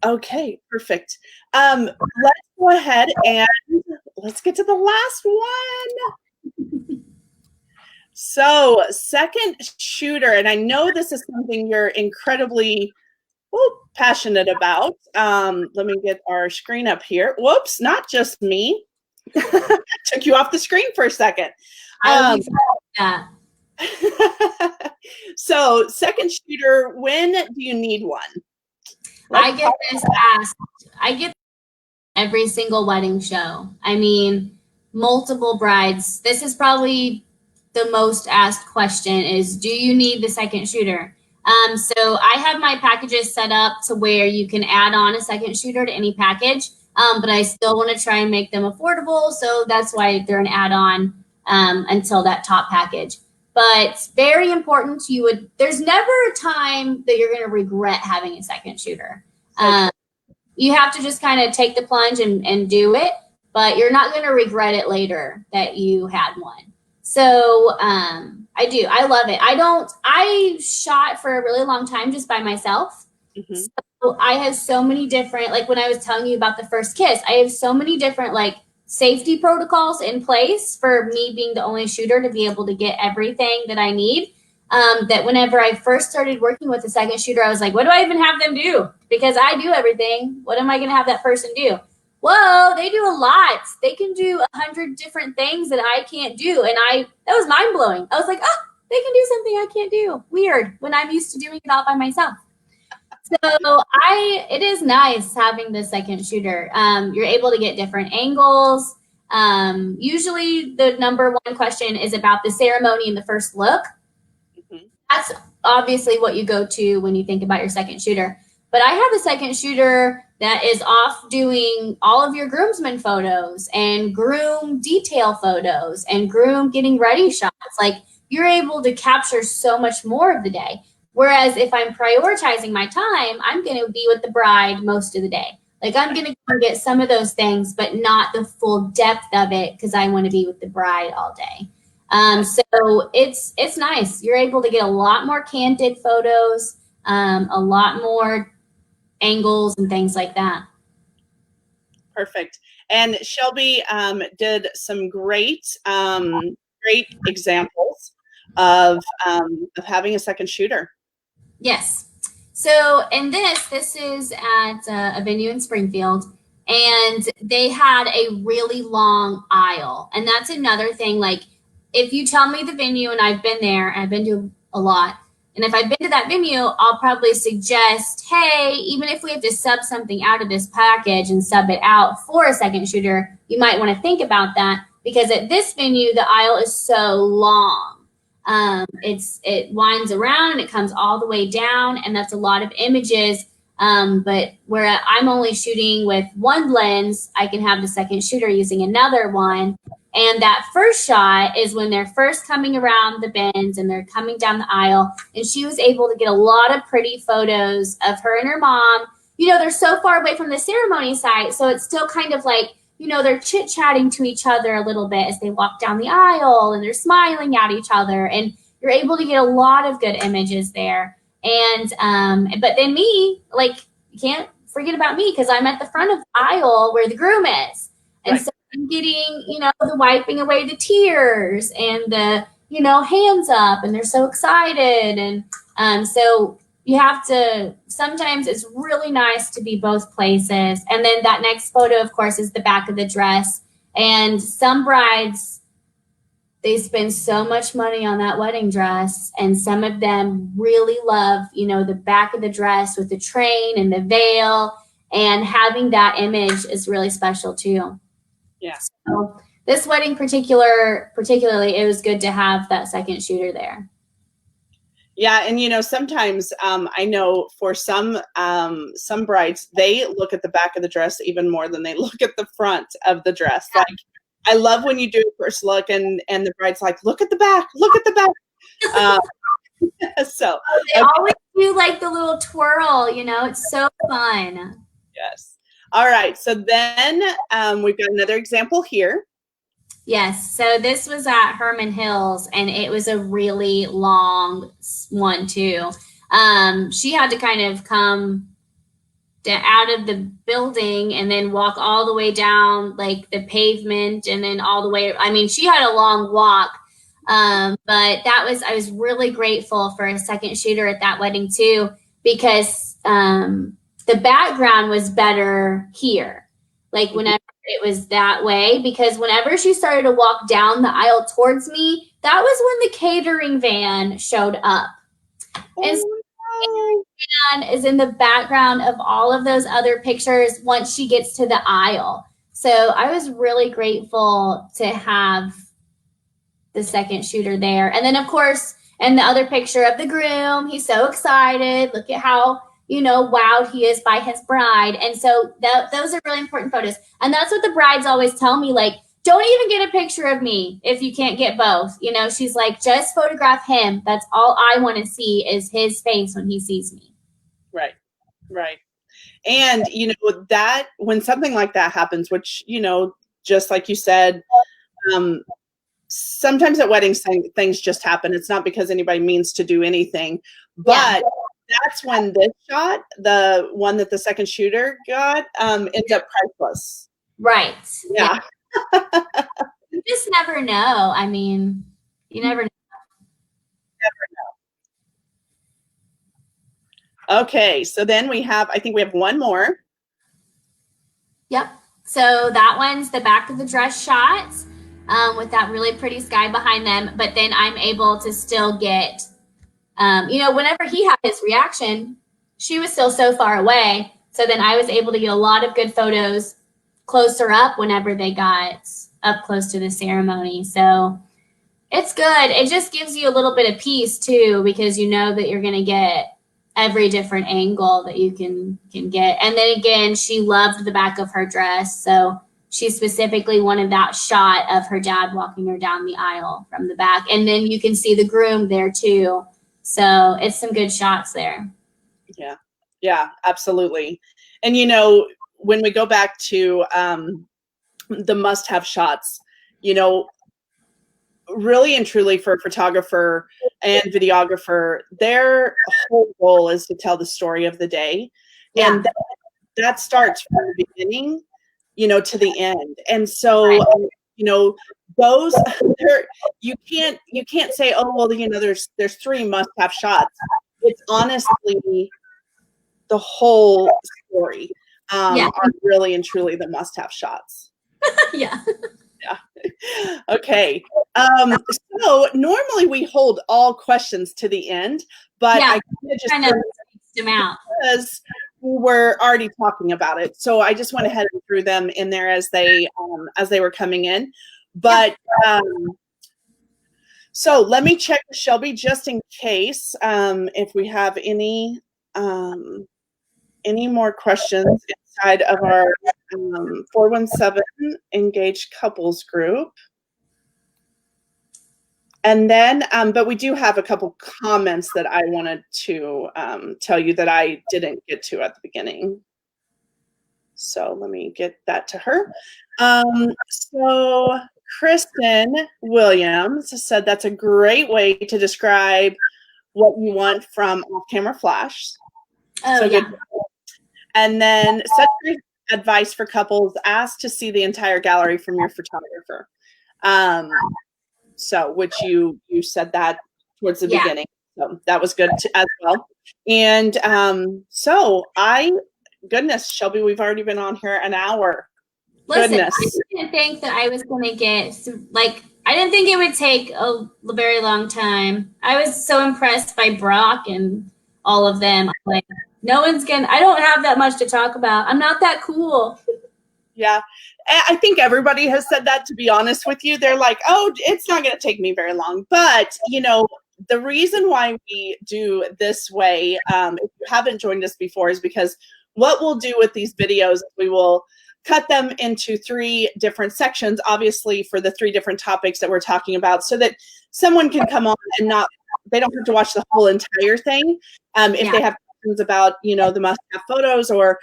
Okay, perfect. Let's go ahead and let's get to the last one. So, second shooter, and I know this is something you're incredibly passionate about. Let me get our screen up here. Whoops, not just me. Took you off the screen for a second. Yeah. So, second shooter, when do you need one? I get this asked. I get every single wedding show. I mean, multiple brides. This is probably the most asked question is, do you need the second shooter? So I have my packages set up to where you can add on a second shooter to any package, but I still want to try and make them affordable. So that's why they're an add-on until that top package. But very important, there's never a time that you're going to regret having a second shooter. You have to just kind of take the plunge and do it, but you're not going to regret it later that you had one. So I love it. I shot for a really long time just by myself. Mm-hmm. So I have so many different, like when I was telling you about the first kiss, I have so many different like safety protocols in place for me being the only shooter to be able to get everything that I need. That whenever I first started working with the second shooter, I was like, what do I even have them do? Because I do everything. What am I going to have that person do? Whoa, they do a lot. They can do 100 different things that I can't do. And that was mind blowing. I was like, oh, they can do something I can't do. Weird, when I'm used to doing it all by myself. So it is nice having the second shooter. You're able to get different angles. Usually the number one question is about the ceremony and the first look. That's obviously what you go to when you think about your second shooter. But I have a second shooter that is off doing all of your groomsmen photos and groom detail photos and groom getting ready shots. Like, you're able to capture so much more of the day. Whereas if I'm prioritizing my time, I'm going to be with the bride most of the day. Like, I'm going to get some of those things, but not the full depth of it because I want to be with the bride all day. So it's nice. You're able to get a lot more candid photos, a lot more angles and things like that. Perfect. And Shelby did some great examples of having a second shooter. Yes. So in this is at a venue in Springfield, and they had a really long aisle. And that's another thing. Like, if you tell me the venue, and I've been there, I've been to a lot, and if I've been to that venue, I'll probably suggest, hey, even if we have to sub something out of this package and sub it out for a second shooter, you might want to think about that, because at this venue, the aisle is so long. It winds around and it comes all the way down, and that's a lot of images. But where I'm only shooting with one lens, I can have the second shooter using another one. And that first shot is when they're first coming around the bends and they're coming down the aisle. And she was able to get a lot of pretty photos of her and her mom. You know, they're so far away from the ceremony site, so it's still kind of like, you know, they're chit-chatting to each other a little bit as they walk down the aisle, and they're smiling at each other, and you're able to get a lot of good images there. And but then me, like, you can't forget about me, because I'm at the front of the aisle where the groom is. And right. So I'm getting, you know, the wiping away the tears and the, you know, hands up, and they're so excited. And so you have to, sometimes it's really nice to be both places. And then that next photo, of course, is the back of the dress. And some brides, they spend so much money on that wedding dress. And some of them really love, you know, the back of the dress with the train and the veil. And having that image is really special too. Yeah. So this wedding particularly, it was good to have that second shooter there. Yeah, and you know, sometimes I know for some brides, they look at the back of the dress even more than they look at the front of the dress. Yeah. Like, I love when you do a first look and the bride's like, look at the back, look at the back. So they always do like the little twirl, you know, it's so fun. Yes. All right. So then we've got another example here. Yes. So this was at Herman Hills, and it was a really long one too. She had to kind of come out of the building and then walk all the way down like the pavement and then all the way. I mean, she had a long walk, but I was really grateful for a second shooter at that wedding too, because the background was better here. Like whenever it was that way, because whenever she started to walk down the aisle towards me, that was when the catering van showed up. And is in the background of all of those other pictures once she gets to the aisle. So I was really grateful to have the second shooter there. And then of course, and the other picture of the groom, he's so excited. Look at how, you know, wowed he is by his bride. And so those are really important photos. And that's what the brides always tell me, like, don't even get a picture of me if you can't get both. You know, she's like, just photograph him. That's all I want to see is his face when he sees me. Right, right. And, you know, that when something like that happens, which, you know, just like you said, sometimes at weddings things just happen. It's not because anybody means to do anything, but that's when this shot, the one that the second shooter got, ends up priceless. Right. Yeah. You just never know. I mean, you never know. Okay, so then I think we have one more. Yep. So that one's the back of the dress shot with that really pretty sky behind them. But then I'm able to still get, you know, whenever he had his reaction, she was still so far away. So then I was able to get a lot of good photos closer up whenever they got up close to the ceremony. So it's good. It just gives you a little bit of peace too, because you know that you're going to get every different angle that you can get. And then again, she loved the back of her dress. So she specifically wanted that shot of her dad walking her down the aisle from the back. And then you can see the groom there too. So it's some good shots there. Yeah. Yeah, absolutely. And, you know, when we go back to the must-have shots, you know, really and truly for a photographer and videographer, their whole goal is to tell the story of the day. Yeah. And that starts from the beginning, you know, to the end. And so, you know, those you can't say, oh, well, you know, there's three must-have shots. It's honestly the whole story are really and truly the must-have shots. Yeah. Yeah. Okay. So normally we hold all questions to the end, but I just kind of them out because we were already talking about it. So I just went ahead and threw them in there as they were coming in. But so let me check Shelby just in case if we have any more questions inside of our 417 engaged couples group. And then, but we do have a couple comments that I wanted to tell you that I didn't get to at the beginning. So let me get that to her. So Kristen Williams said that's a great way to describe what you want from off-camera flash. Oh, so yeah. Good. And then such great advice for couples, ask to see the entire gallery from your photographer. So which you said that towards the beginning. So that was good as well. And so goodness, Shelby, we've already been on here an hour. Listen, goodness. I didn't think that I was going to get, like, I didn't think it would take a very long time. I was so impressed by Brock and all of them. Like, I don't have that much to talk about. I'm not that cool. Yeah. I think everybody has said that, to be honest with you. They're like, oh, it's not going to take me very long. But, you know, the reason why we do this way, if you haven't joined us before, is because what we'll do with these videos, we will cut them into 3 different sections, obviously for the 3 different topics that we're talking about, so that someone can come on and they don't have to watch the whole entire thing. If they have questions about, you know, the must-have photos, or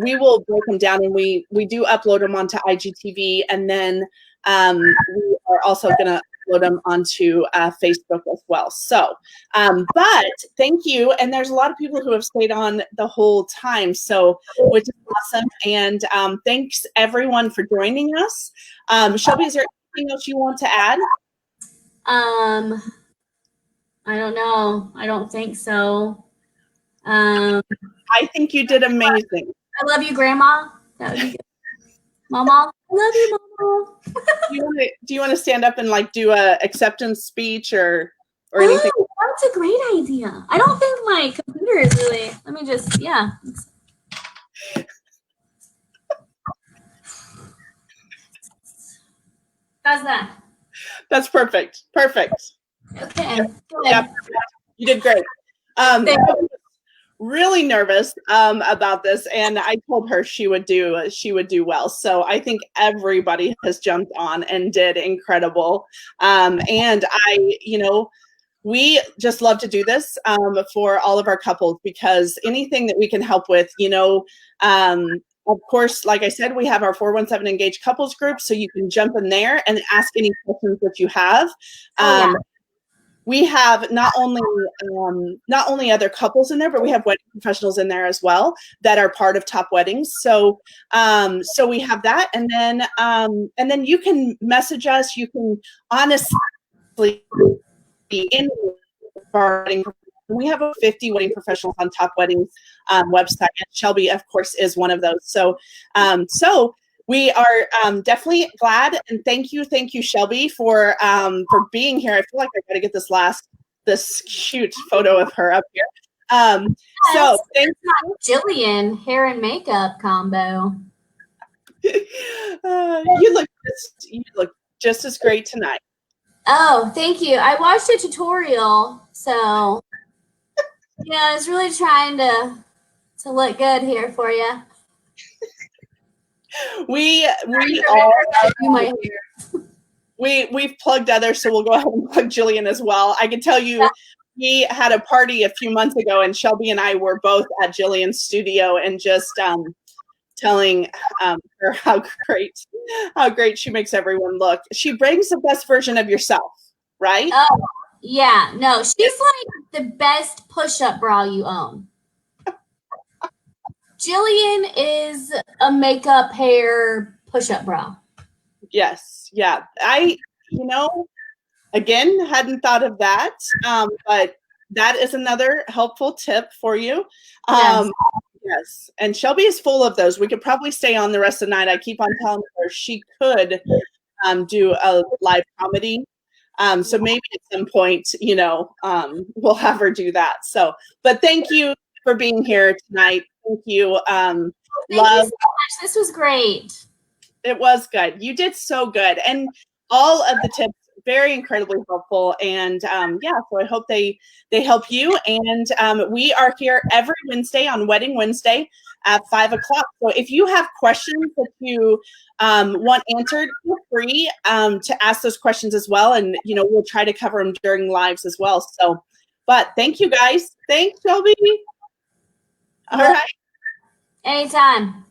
we will break them down, and we do upload them onto IGTV, and then we are also going to upload them onto Facebook as well. So, but thank you. And there's a lot of people who have stayed on the whole time, so which is awesome. And thanks everyone for joining us. Shelby, is there anything else you want to add? I don't know. I don't think so. I think you did amazing. I love you, Grandma. That would be good. Mama, I love you, Mama. Do you want to stand up and like do a acceptance speech or anything? Oh, that's a great idea. I don't think my computer is really. Let me just, yeah. How's that? That's perfect. Perfect. Okay. Yeah, you did great. I was really nervous about this, and I told her she would do well. So I think everybody has jumped on and did incredible. And we just love to do this for all of our couples, because anything that we can help with, of course, like I said, we have our 417 Engaged Couples group, so you can jump in there and ask any questions that you have. We have not only other couples in there, but we have wedding professionals in there as well that are part of Top Weddings. So we have that, and then you can message us. You can honestly be in our wedding. We have over 50 wedding professionals on Top Weddings website, and Shelby, of course, is one of those. So we are definitely glad, and thank you, Shelby, for being here. I feel like I got to get this cute photo of her up here. So thanks, Jillian hair and makeup combo. You look just as great tonight. Oh, thank you. I watched a tutorial, so I was really trying to look good here for you. We've plugged others, so we'll go ahead and plug Jillian as well. I can tell you, we had a party a few months ago, and Shelby and I were both at Jillian's studio and just telling her how great she makes everyone look. She brings the best version of yourself, right? Oh, yeah. No, she's like the best push-up bra you own. Jillian is a makeup hair push-up bra. Yes. Yeah. I again, hadn't thought of that, but that is another helpful tip for you. Yes. And Shelby is full of those. We could probably stay on the rest of the night. I keep on telling her she could do a live comedy. So maybe at some point, we'll have her do that. So, but thank you for being here tonight. Thank you. Thank you so much. This was great. It was good. You did so good. And all of the tips, very incredibly helpful. And so I hope they help you. And we are here every Wednesday on Wedding Wednesday at 5:00. So if you have questions that you want answered, feel free to ask those questions as well. And, we'll try to cover them during lives as well. So, but thank you guys. Thanks, Shelby. All right. Anytime.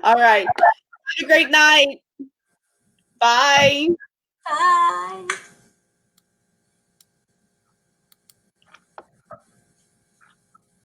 All right. Have a great night. Bye. Bye.